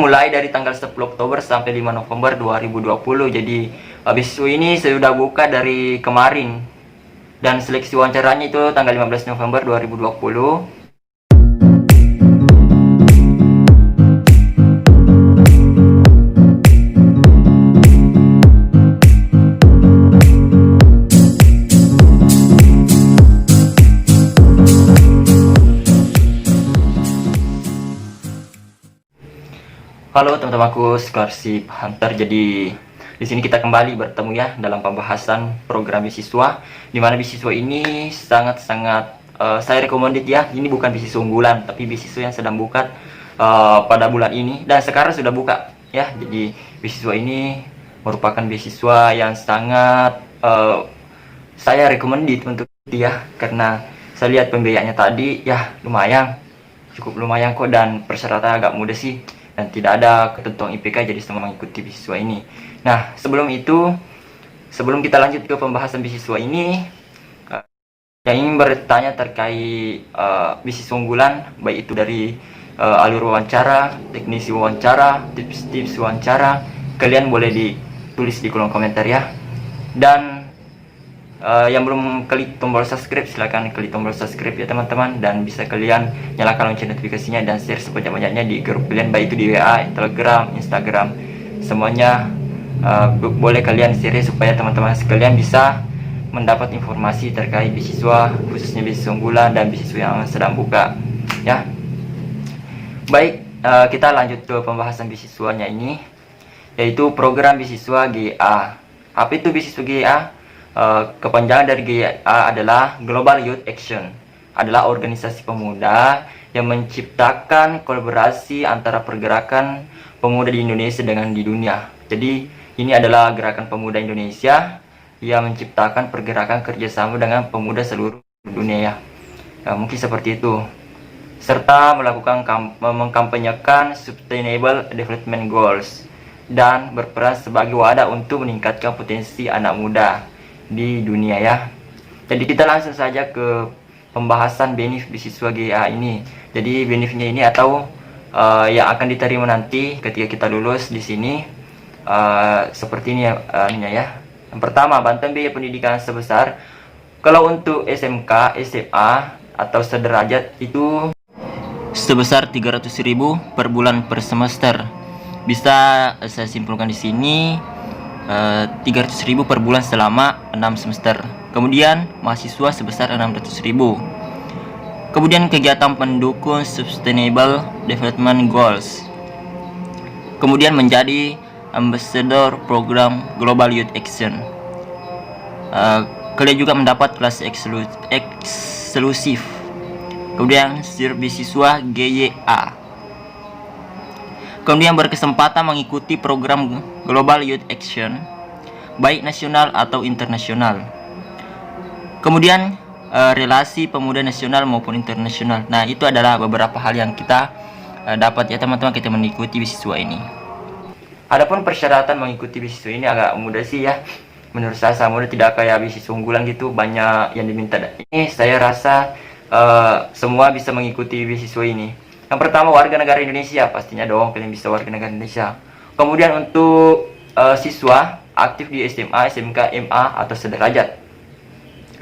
mulai dari tanggal 10 Oktober sampai 5 November 2020. Jadi beasiswa ini sudah buka dari kemarin dan seleksi wawancaranya itu tanggal 15 November 2020. Halo teman-temanku Scholarship Hunter. Jadi di sini kita kembali bertemu ya dalam pembahasan program beasiswa, di mana beasiswa ini sangat-sangat saya recommended ya. Ini bukan beasiswa unggulan, tapi beasiswa yang sedang buka pada bulan ini dan sekarang sudah buka ya. Jadi beasiswa ini merupakan beasiswa yang sangat saya recommended untuk dia, karena saya lihat pembiayaannya tadi ya cukup lumayan kok, dan persyaratan agak mudah sih, dan tidak ada ketentuan IPK, jadi semua mengikuti beasiswa ini. Nah, sebelum kita lanjut ke pembahasan beasiswa ini, yang ingin bertanya terkait beasiswa unggulan, baik itu dari alur wawancara, teknisi wawancara, tips-tips wawancara, kalian boleh ditulis di kolom komentar ya. Dan yang belum klik tombol subscribe, silahkan klik tombol subscribe ya teman-teman, dan bisa kalian nyalakan lonceng notifikasinya dan share sebanyak-banyaknya di grup kalian, baik itu di WA, Telegram, Instagram, semuanya boleh kalian share supaya teman-teman sekalian bisa mendapat informasi terkait beasiswa, khususnya beasiswa unggulan dan beasiswa yang sedang buka ya. Baik, kita lanjut ke pembahasan beasiswanya ini, yaitu program beasiswa GA. Apa itu beasiswa GA? Kepanjangan dari GA adalah Global Youth Action, adalah organisasi pemuda yang menciptakan kolaborasi antara pergerakan pemuda di Indonesia dengan di dunia. Jadi ini adalah gerakan pemuda Indonesia yang menciptakan pergerakan kerjasama dengan pemuda seluruh dunia ya. Mungkin seperti itu, serta melakukan mengkampanyekan Sustainable Development Goals dan berperan sebagai wadah untuk meningkatkan potensi anak muda di dunia ya. Jadi kita langsung saja ke pembahasan benefit beasiswa GA ini. Jadi benefitnya ini atau yang akan diterima nanti ketika kita lulus di sini seperti ini ya. Yang pertama, bantuan biaya pendidikan sebesar, kalau untuk SMK, SMA atau sederajat itu sebesar 300.000 per bulan per semester. Bisa saya simpulkan di sini 300.000 per bulan selama 6 semester. Kemudian mahasiswa sebesar 600.000. Kemudian kegiatan pendukung Sustainable Development Goals. Kemudian menjadi ambassador program Global Youth Action. Kalian juga mendapat kelas eksklusif. Kemudian beasiswa GYA. Kemudian berkesempatan mengikuti program Global Youth Action, baik nasional atau internasional. Kemudian relasi pemuda nasional maupun internasional. Nah, itu adalah beberapa hal yang kita dapat ya teman-teman, kita mengikuti beasiswa ini. Adapun persyaratan mengikuti beasiswa ini agak mudah sih ya. Menurut saya sangat mudah, tidak kayak beasiswa unggulan gitu banyak yang diminta. Ini saya rasa semua bisa mengikuti beasiswa ini. Yang pertama, warga negara Indonesia, pastinya dong kalian bisa warga negara Indonesia. Kemudian untuk siswa aktif di SMA, SMK, MA atau sederajat.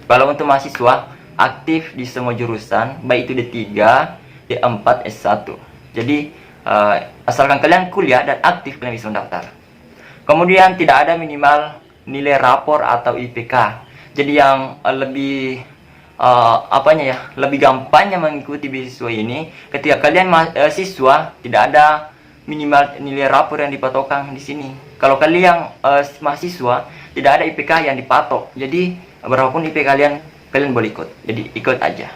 Kalau untuk mahasiswa aktif di semua jurusan, baik itu D3, D4, S1. Jadi asalkan kalian kuliah dan aktif, kalian bisa mendaftar. Kemudian tidak ada minimal nilai rapor atau IPK. Jadi yang lebih lebih gampangnya mengikuti beasiswa ini, ketika kalian siswa tidak ada minimal nilai rapor yang dipatokkan di sini. Kalau kalian mahasiswa tidak ada IPK yang dipatok. Jadi berapapun IPK kalian boleh ikut. Jadi ikut aja.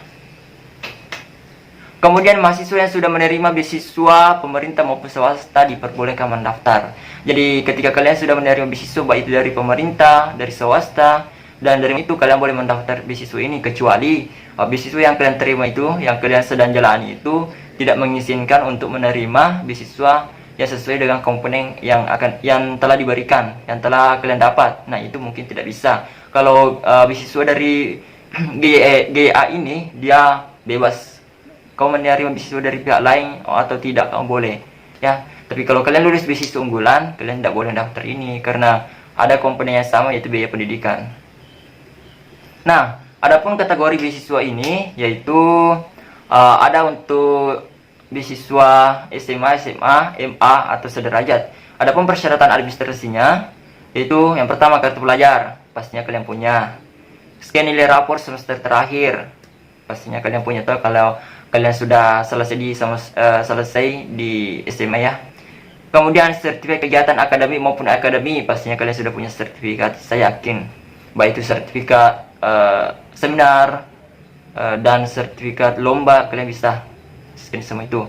Kemudian mahasiswa yang sudah menerima beasiswa pemerintah maupun swasta diperbolehkan mendaftar. Jadi ketika kalian sudah menerima beasiswa baik itu dari pemerintah, dari swasta, dan dari itu kalian boleh mendaftar beasiswa ini, kecuali beasiswa yang kalian terima itu, yang kalian sedang jalani itu tidak mengizinkan untuk menerima beasiswa yang sesuai dengan komponen yang telah diberikan, yang telah kalian dapat. Nah, itu mungkin tidak bisa. Kalau beasiswa dari GA ini dia bebas. Kau menerima beasiswa dari pihak lain atau tidak, kamu boleh ya. Tapi kalau kalian lulus beasiswa unggulan, kalian tidak boleh daftar ini karena ada komponen yang sama, yaitu biaya pendidikan. Nah, adapun kategori beasiswa ini yaitu ada untuk beasiswa SMA, SMA, MA atau sederajat. Adapun persyaratan administrasinya yaitu yang pertama kartu pelajar, pastinya kalian punya. Scan nilai rapor semester terakhir, pastinya kalian punya. Tahu kalau kalian sudah selesai di SMA ya. Kemudian sertifikat kegiatan akademik maupun akademi, pastinya kalian sudah punya sertifikat, saya yakin. Baik itu sertifikat seminar dan sertifikat lomba, kalian bisa scan semua itu.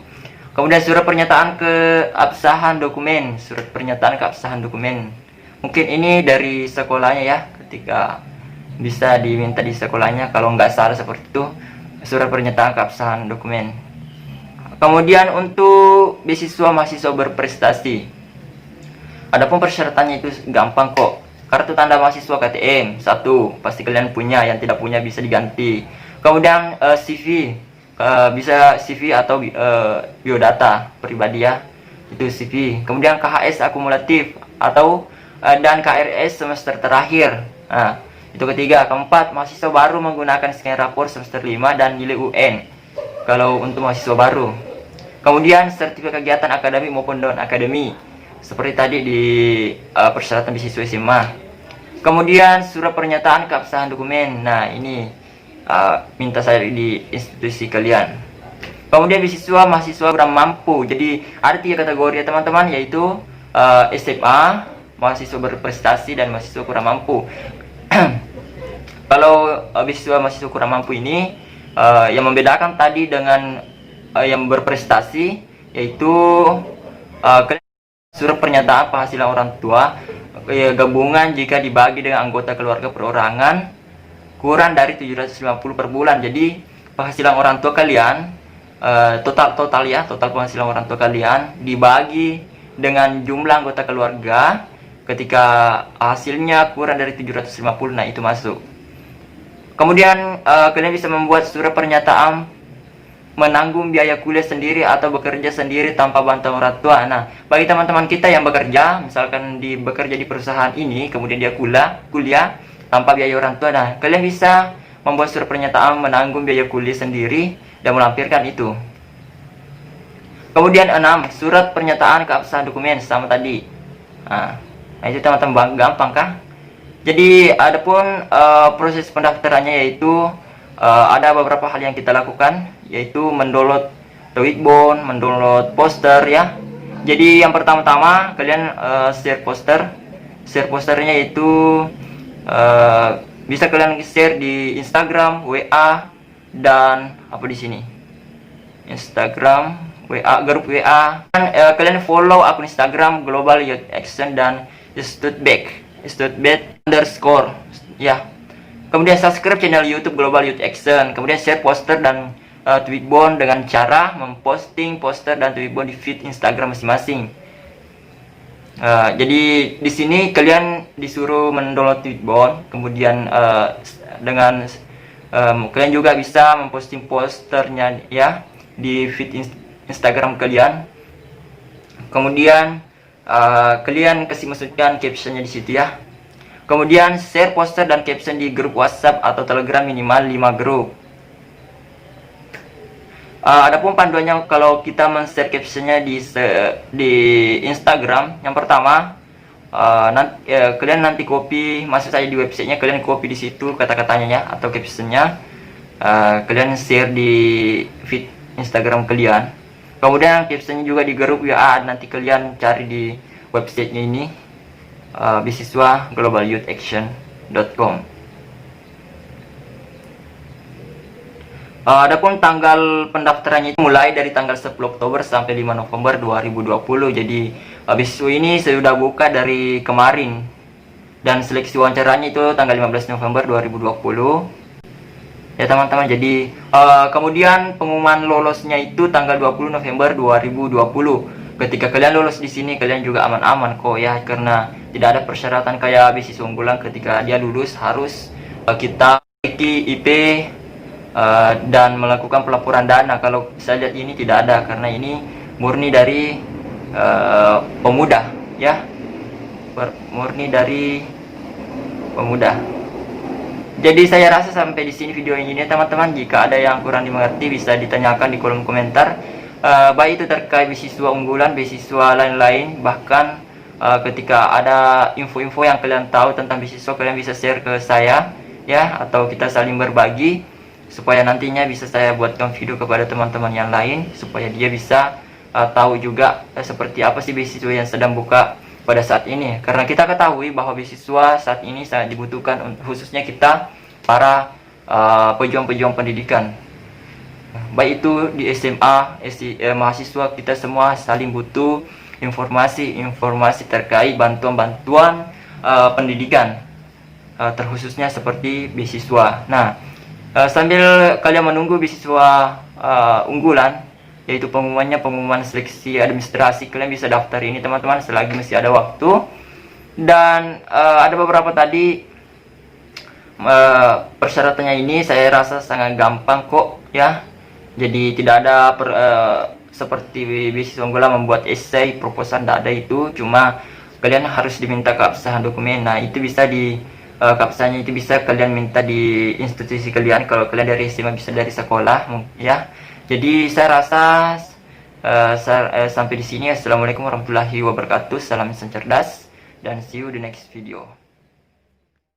Kemudian surat pernyataan keabsahan dokumen, surat pernyataan keabsahan dokumen. Mungkin ini dari sekolahnya ya, ketika bisa diminta di sekolahnya, kalau nggak salah seperti itu, surat pernyataan keabsahan dokumen. Kemudian untuk beasiswa mahasiswa berprestasi, adapun persyaratannya itu gampang kok. Kartu tanda mahasiswa KTM 1 pasti kalian punya, yang tidak punya bisa diganti. Kemudian CV, bisa CV atau biodata pribadi ya, itu CV. Kemudian KHS akumulatif atau dan KRS semester terakhir. Nah, itu ketiga. Keempat, mahasiswa baru menggunakan scan rapor semester 5 dan nilai UN kalau untuk mahasiswa baru. Kemudian sertifikat kegiatan akademik maupun non akademi seperti tadi di persyaratan beasiswa SMA. Kemudian surat pernyataan keabsahan dokumen. Nah, ini minta saya di institusi kalian. Kemudian beasiswa mahasiswa kurang mampu. Jadi ada 3 kategori ya teman-teman, yaitu SMA, mahasiswa berprestasi, dan mahasiswa kurang mampu. Kalau beasiswa mahasiswa kurang mampu ini yang membedakan tadi dengan yang berprestasi, yaitu surat pernyataan penghasilan orang tua gabungan jika dibagi dengan anggota keluarga perorangan kurang dari 750 per bulan. Jadi penghasilan orang tua kalian total penghasilan orang tua kalian dibagi dengan jumlah anggota keluarga, ketika hasilnya kurang dari 750, nah itu masuk. Kemudian kalian bisa membuat surat pernyataan menanggung biaya kuliah sendiri atau bekerja sendiri tanpa bantuan orang tua. Nah, bagi teman-teman kita yang bekerja, misalkan bekerja di perusahaan ini, kemudian dia kuliah tanpa biaya orang tua, nah kalian bisa membuat surat pernyataan menanggung biaya kuliah sendiri dan melampirkan itu. Kemudian 6, surat pernyataan keabsahan dokumen sama tadi. Nah itu teman-teman gampang kah? Jadi adapun proses pendaftarannya yaitu ada beberapa hal yang kita lakukan, yaitu mendownload Tweetbone, mendownload poster ya. Jadi yang pertama-tama kalian share posternya yaitu bisa kalian share di Instagram, WA, dan apa di sini, Instagram, WA, grup WA. Dan kalian follow akun Instagram Global Youth Action dan Studbek underscore ya. Kemudian subscribe channel YouTube Global Youth Action. Kemudian share poster dan Tweetbone dengan cara memposting poster dan Tweetbone di feed Instagram masing-masing. Jadi di sini kalian disuruh mendownload Tweetbone, kemudian kalian juga bisa memposting posternya ya di feed Instagram kalian. Kemudian kalian masukkan captionnya di situ ya. Kemudian share poster dan caption di grup WhatsApp atau Telegram minimal 5 grup. Adapun panduannya kalau kita men-share captionnya di Instagram, yang pertama kalian nanti copy, masuk saja di websitenya, kalian copy di situ kata-katanya ya atau captionnya, kalian share di feed Instagram kalian. Kemudian captionnya juga di grup WA, nanti kalian cari di websitenya ini, beasiswa globalyouthAction.com. Adapun tanggal pendaftarannya itu mulai dari tanggal 10 Oktober sampai 5 November 2020. Jadi beasiswa ini sudah buka dari kemarin, dan seleksi wawancaranya itu tanggal 15 November 2020 ya teman-teman. Jadi kemudian pengumuman lolosnya itu tanggal 20 November 2020. Ketika kalian lolos di sini, kalian juga aman-aman kok ya, karena tidak ada persyaratan kayak beasiswa unggulan. Ketika dia lulus harus kita memiliki IP dan melakukan pelaporan dana. Kalau saya lihat ini tidak ada, karena ini murni dari pemuda ya, murni dari pemuda. Jadi saya rasa sampai di sini video ini teman-teman. Jika ada yang kurang dimengerti bisa ditanyakan di kolom komentar, baik itu terkait beasiswa unggulan, beasiswa lain-lain, bahkan ketika ada info-info yang kalian tahu tentang beasiswa, kalian bisa share ke saya ya, atau kita saling berbagi supaya nantinya bisa saya buatkan video kepada teman-teman yang lain supaya dia bisa tahu juga seperti apa sih beasiswa yang sedang buka pada saat ini. Karena kita ketahui bahwa beasiswa saat ini sangat dibutuhkan, khususnya kita para pejuang-pejuang pendidikan, baik itu di SMA, mahasiswa. Kita semua saling butuh informasi terkait bantuan-bantuan pendidikan, terkhususnya seperti beasiswa. Nah, sambil kalian menunggu beasiswa unggulan, yaitu pengumuman seleksi administrasi, kalian bisa daftar ini teman-teman selagi masih ada waktu. Dan ada beberapa tadi persyaratannya, ini saya rasa sangat gampang kok ya. Jadi tidak ada seperti beasiswa unggulan membuat esai, proposal, tidak ada itu. Cuma kalian harus diminta keabsahan dokumen. Nah, itu bisa di keabsahannya itu bisa kalian minta di institusi kalian. Kalau kalian dari SMA bisa dari sekolah ya. Jadi saya rasa sampai di sini. Assalamualaikum warahmatullahi wabarakatuh. Salam cerdas dan see you di next video.